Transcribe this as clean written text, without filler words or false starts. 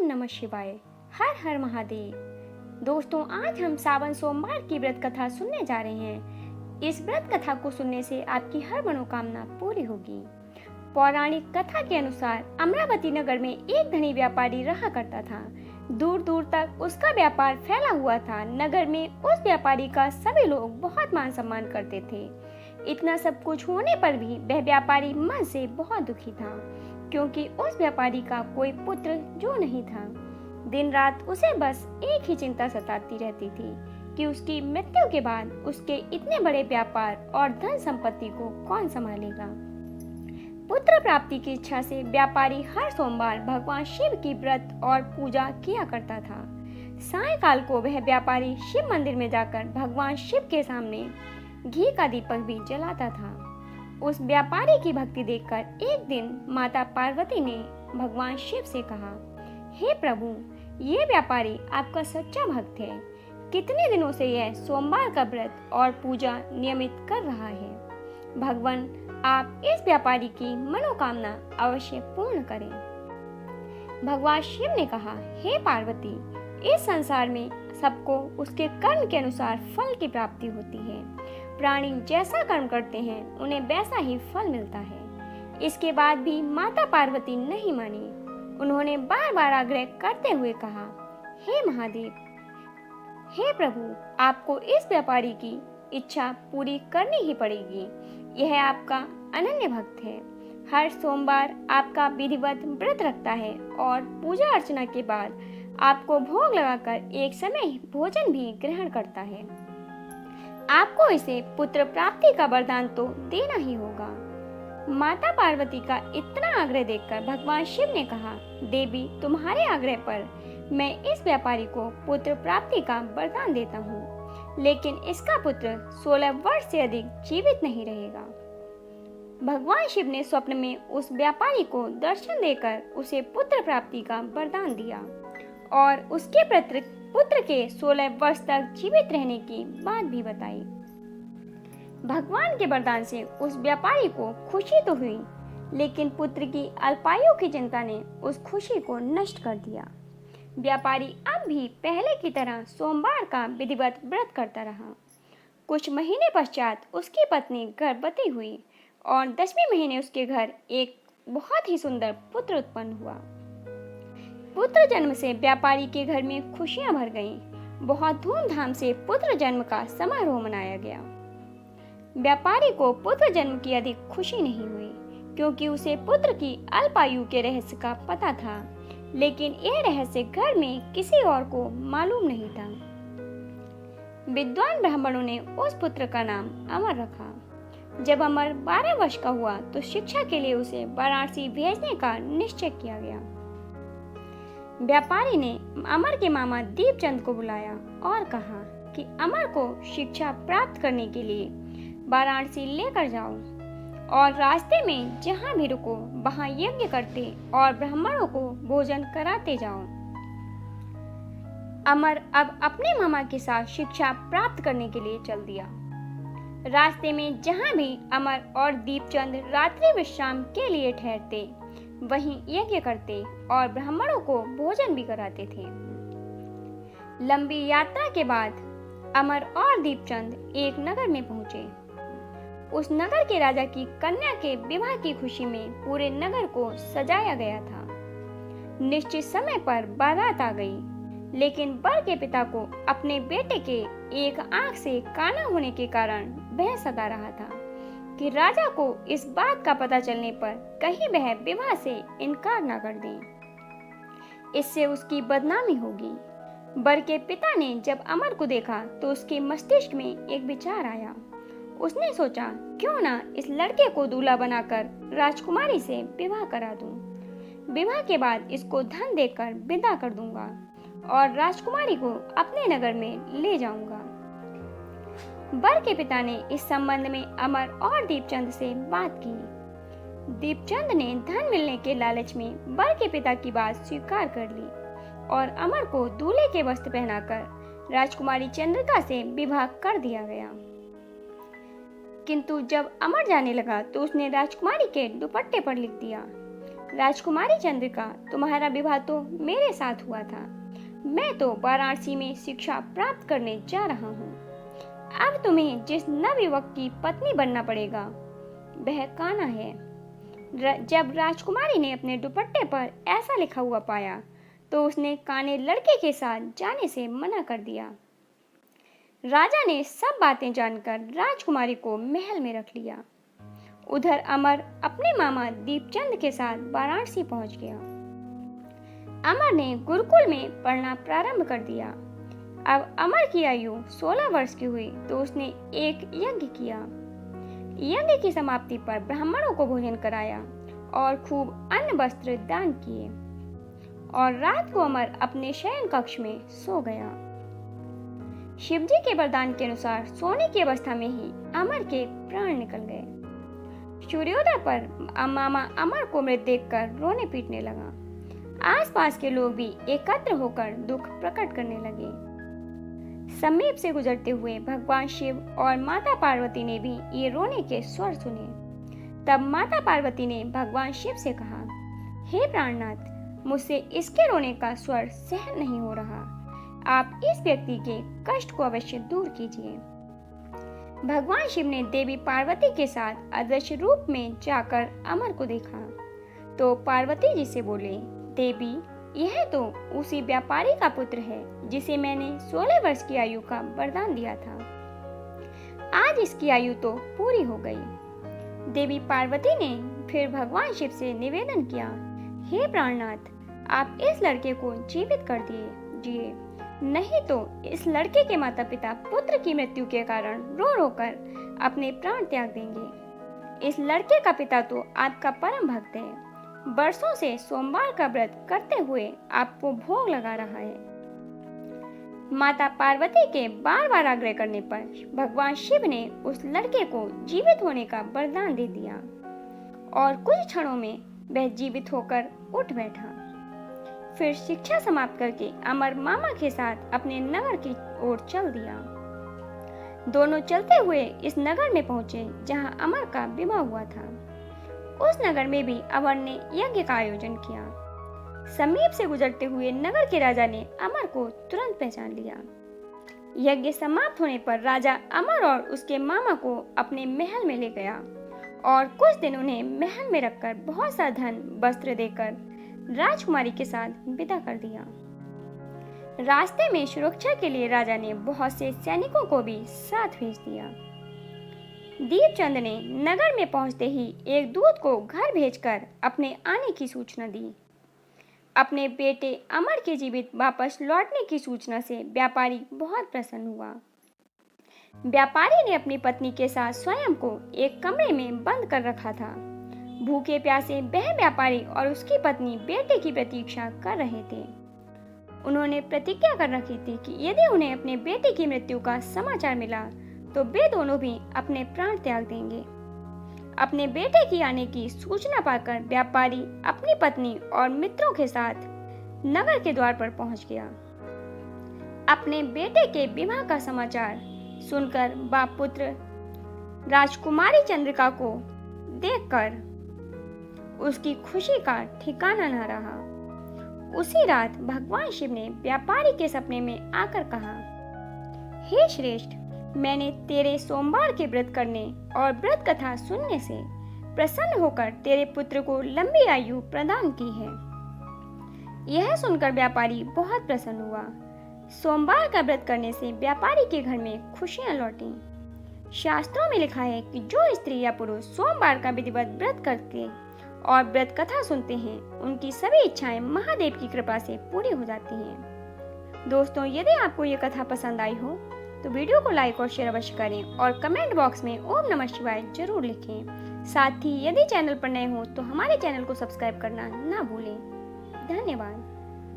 नमः शिवाय। हर हर महादेव। दोस्तों, आज हम सावन सोमवार की व्रत कथा सुनने जा रहे हैं। इस व्रत कथा को सुनने से आपकी हर मनोकामना पूरी होगी। पौराणिक कथा के अनुसार अमरावती नगर में एक धनी व्यापारी रहा करता था। दूर दूर तक उसका व्यापार फैला हुआ था। नगर में उस व्यापारी का सभी लोग बहुत मान सम्मान करते थे। इतना सब कुछ होने पर भी वह व्यापारी मन से बहुत दुखी था, क्योंकि उस व्यापारी का कोई पुत्र जो नहीं था। दिन रात उसे बस एक ही चिंता सताती रहती थी कि उसकी मृत्यु के बाद उसके इतने बड़े व्यापार और धन संपत्ति को कौन संभालेगा। पुत्र प्राप्ति की इच्छा से व्यापारी हर सोमवार भगवान शिव की व्रत और पूजा किया करता था। सायंकाल को वह व्यापारी शिव मंदिर में जाकर भगवान शिव के सामने घी का दीपक भी जलाता था। उस व्यापारी की भक्ति देखकर एक दिन माता पार्वती ने भगवान शिव से कहा, हे प्रभु, ये व्यापारी आपका सच्चा भक्त है। कितने दिनों से यह सोमवार का व्रत और पूजा नियमित कर रहा है। भगवान, आप इस व्यापारी की मनोकामना अवश्य पूर्ण करें। भगवान शिव ने कहा, हे पार्वती, इस संसार में सबको उसके कर्म के अनुसार फल की प्राप्ति होती है। प्राणी जैसा कर्म करते हैं उन्हें वैसा ही फल मिलता है। इसके बाद भी माता पार्वती नहीं मानी। उन्होंने बार बार आग्रह करते हुए कहा, हे महादेव, हे प्रभु, आपको इस व्यापारी की इच्छा पूरी करनी ही पड़ेगी। यह आपका अनन्य भक्त है। हर सोमवार आपका विधिवत व्रत रखता है और पूजा अर्चना के बाद आपको भोग लगाकर एक समय भोजन भी ग्रहण करता है। आपको इसे पुत्र प्राप्ति का वरदान तो देना ही होगा। माता पार्वती का इतना आग्रह देखकर भगवान शिव ने कहा, देवी, तुम्हारे आग्रह पर मैं इस व्यापारी को पुत्र प्राप्ति का वरदान देता हूँ, लेकिन इसका पुत्र 16 वर्ष से अधिक जीवित नहीं रहेगा। भगवान शिव ने स्वप्न में उस व्यापारी को दर्शन देकर उसे पुत्र प्राप्ति का वरदान दिया और उसके पुत्र के 16 वर्ष तक जीवित रहने की बात भी बताई। भगवान के वरदान से उस व्यापारी को खुशी तो हुई, लेकिन पुत्र की अल्पायु की चिंता ने उस खुशी को नष्ट कर दिया। व्यापारी अब भी पहले की तरह सोमवार का विधिवत व्रत करता रहा। कुछ महीने पश्चात उसकी पत्नी गर्भवती हुई और 10वें महीने उसके घर एक बहुत ही सुंदर पुत्र उत्पन्न हुआ। पुत्र जन्म से व्यापारी के घर में खुशियां भर गईं। बहुत धूमधाम से पुत्र जन्म का समारोह मनाया गया। व्यापारी को पुत्र जन्म की अधिक खुशी नहीं हुई, क्योंकि उसे पुत्र की अल्पायु के रहस्य का पता था, लेकिन यह रहस्य घर में किसी और को मालूम नहीं था। विद्वान ब्राह्मणों ने उस पुत्र का नाम अमर रखा। जब अमर 12 वर्ष का हुआ तो शिक्षा के लिए उसे वाराणसी भेजने का निश्चय किया गया। व्यापारी ने अमर के मामा दीपचंद को बुलाया और कहा कि अमर को शिक्षा प्राप्त करने के लिए वाराणसी लेकर जाओ और रास्ते में जहाँ भी रुको वहाँ यज्ञ करते और ब्राह्मणों को भोजन कराते जाओ। अमर अब अपने मामा के साथ शिक्षा प्राप्त करने के लिए चल दिया। रास्ते में जहाँ भी अमर और दीपचंद रात्रि विश्राम के लिए ठहरते, वहीं यज्ञ करते और ब्राह्मणों को भोजन भी कराते थे। लंबी यात्रा के बाद अमर और दीपचंद एक नगर में पहुंचे। उस नगर के राजा की कन्या के विवाह की खुशी में पूरे नगर को सजाया गया था। निश्चित समय पर बारात आ गई, लेकिन वर के पिता को अपने बेटे के एक आंख से काना होने के कारण वह सता रहा था कि राजा को इस बात का पता चलने पर कहीं वह विवाह से इनकार न कर दे। इससे उसकी बदनामी होगी। वर के पिता ने जब अमर को देखा तो उसके मस्तिष्क में एक विचार आया। उसने सोचा, क्यों ना इस लड़के को दूल्हा बनाकर राजकुमारी से विवाह करा दूं। विवाह के बाद इसको धन देकर विदा कर दूंगा और राजकुमारी को अपने नगर में ले जाऊंगा। वर के पिता ने इस संबंध में अमर और दीपचंद से बात की। दीपचंद ने धन मिलने के लालच में वर के पिता की बात स्वीकार कर ली और अमर को दूल्हे के वस्त्र पहनाकर राजकुमारी चंद्रिका से विवाह कर दिया गया। किंतु जब अमर जाने लगा तो उसने राजकुमारी के दुपट्टे पर लिख दिया, राजकुमारी चंद्रिका, तुम्हारा विवाह तो मेरे साथ हुआ था। मैं तो वाराणसी में शिक्षा प्राप्त करने जा रहा हूँ। अब तुम्हें जिस नवयुवक की पत्नी बनना पड़ेगा वह कान्हा है। जब राजकुमारी ने अपने दुपट्टे पर ऐसा लिखा हुआ पाया तो उसने काने लड़के के साथ जाने से मना कर दिया। राजा ने सब बातें जानकर राजकुमारी को महल में रख लिया। उधर अमर अपने मामा दीपचंद के साथ वाराणसी पहुंच गया। अमर ने गुरुकुल में पढ़ना प्रारंभ कर दिया। अब अमर की आयु 16 वर्ष की हुई तो उसने एक यज्ञ किया। यज्ञ की समाप्ति पर ब्राह्मणों को भोजन कराया और खूब अन्न वस्त्र दान किए और रात को अमर अपने शयन कक्ष में सो गया। शिवजी के वरदान के अनुसार सोने की अवस्था में ही अमर के प्राण निकल गए। सूर्योदय पर मामा अमर को मृत देखकर रोने पीटने लगा। आसपास के लोग भी एकत्र होकर दुख प्रकट करने लगे। समीप से गुजरते हुए भगवान शिव और माता पार्वती ने भी ये रोने के स्वर सुने। तब माता पार्वती ने भगवान शिव से कहा, हे प्राणनाथ, मुझसे इसके रोने का स्वर सहन नहीं हो रहा। आप इस व्यक्ति के कष्ट को अवश्य दूर कीजिए। भगवान शिव ने देवी पार्वती के साथ अदृश्य रूप में जाकर अमर को देखा तो पार्वती जी से बोले, देवी, यह तो उसी व्यापारी का पुत्र है जिसे मैंने 16 वर्ष की आयु का वरदान दिया था। आज इसकी आयु तो पूरी हो गई। देवी पार्वती ने फिर भगवान शिव से निवेदन किया, हे प्राणनाथ, आप इस लड़के को जीवित कर दीजिए, नहीं तो इस लड़के के माता पिता पुत्र की मृत्यु के कारण रो रो कर अपने प्राण त्याग देंगे। इस लड़के का पिता तो आपका परम भक्त है, वर्षों से सोमवार का व्रत करते हुए आपको भोग लगा रहा है। माता पार्वती के बार बार आग्रह करने पर भगवान शिव ने उस लड़के को जीवित होने का वरदान दे दिया और कुछ क्षणों में वह जीवित होकर उठ बैठा। फिर शिक्षा समाप्त करके अमर मामा के साथ अपने नगर की ओर चल दिया। दोनों चलते हुए इस नगर में पहुंचे जहां अमर का विवाह हुआ था। उस नगर में भी अमर ने यज्ञ का आयोजन किया। समीप से गुजरते हुए नगर के राजा ने अमर को तुरंत पहचान लिया। यज्ञ समाप्त होने पर राजा अमर और उसके मामा को अपने महल में ले गया और कुछ दिन उन्हें महल में रखकर बहुत सा धन वस्त्र देकर राजकुमारी के साथ विदा कर दिया। रास्ते में सुरक्षा के लिए राजा ने बहुत से सैनिकों को भी साथ भेज दिया। दीपचंद ने नगर में पहुंचते ही एक दूत को घर भेजकर अपने आने की सूचना दी। अपने बेटे अमर के जीवित वापस लौटने की सूचना से व्यापारी बहुत प्रसन्न हुआ। व्यापारी ने अपनी पत्नी के साथ स्वयं को एक कमरे में बंद कर रखा था। भूखे प्यासे वह व्यापारी और उसकी पत्नी बेटे की प्रतीक्षा कर रहे थे। उन्होंने प्रतिज्ञा कर रखी थी कि यदि उन्हें अपने बेटे की मृत्यु का समाचार मिला तो वे दोनों भी अपने प्राण त्याग देंगे। अपने बेटे की आने की सूचना पाकर व्यापारी अपनी पत्नी और मित्रों के साथ नगर के द्वार पर पहुंच गया। अपने बेटे के विवाह का समाचार सुनकर बाप पुत्र राजकुमारी चंद्रिका को देखकर उसकी खुशी का ठिकाना न रहा। उसी रात भगवान शिव ने व्यापारी के सपने में आकर कहा, हे श्रेष्ठ, मैंने तेरे सोमवार के व्रत करने और व्रत कथा सुनने से प्रसन्न होकर तेरे पुत्र को लंबी आयु प्रदान की है। यह सुनकर व्यापारी बहुत प्रसन्न हुआ। सोमवार का व्रत करने से व्यापारी के घर में खुशियां लौटी। शास्त्रों में लिखा है कि जो स्त्री या पुरुष सोमवार का विधिवत व्रत करके और व्रत कथा सुनते हैं, उनकी सभी इच्छाएं महादेव की कृपा से पूरी हो जाती हैं। दोस्तों, यदि आपको ये कथा पसंद आई हो तो वीडियो को लाइक और शेयर अवश्य करें और कमेंट बॉक्स में ओम नमः शिवाय जरूर लिखें। साथ ही यदि चैनल पर नए हो तो हमारे चैनल को सब्सक्राइब करना ना भूलें। धन्यवाद।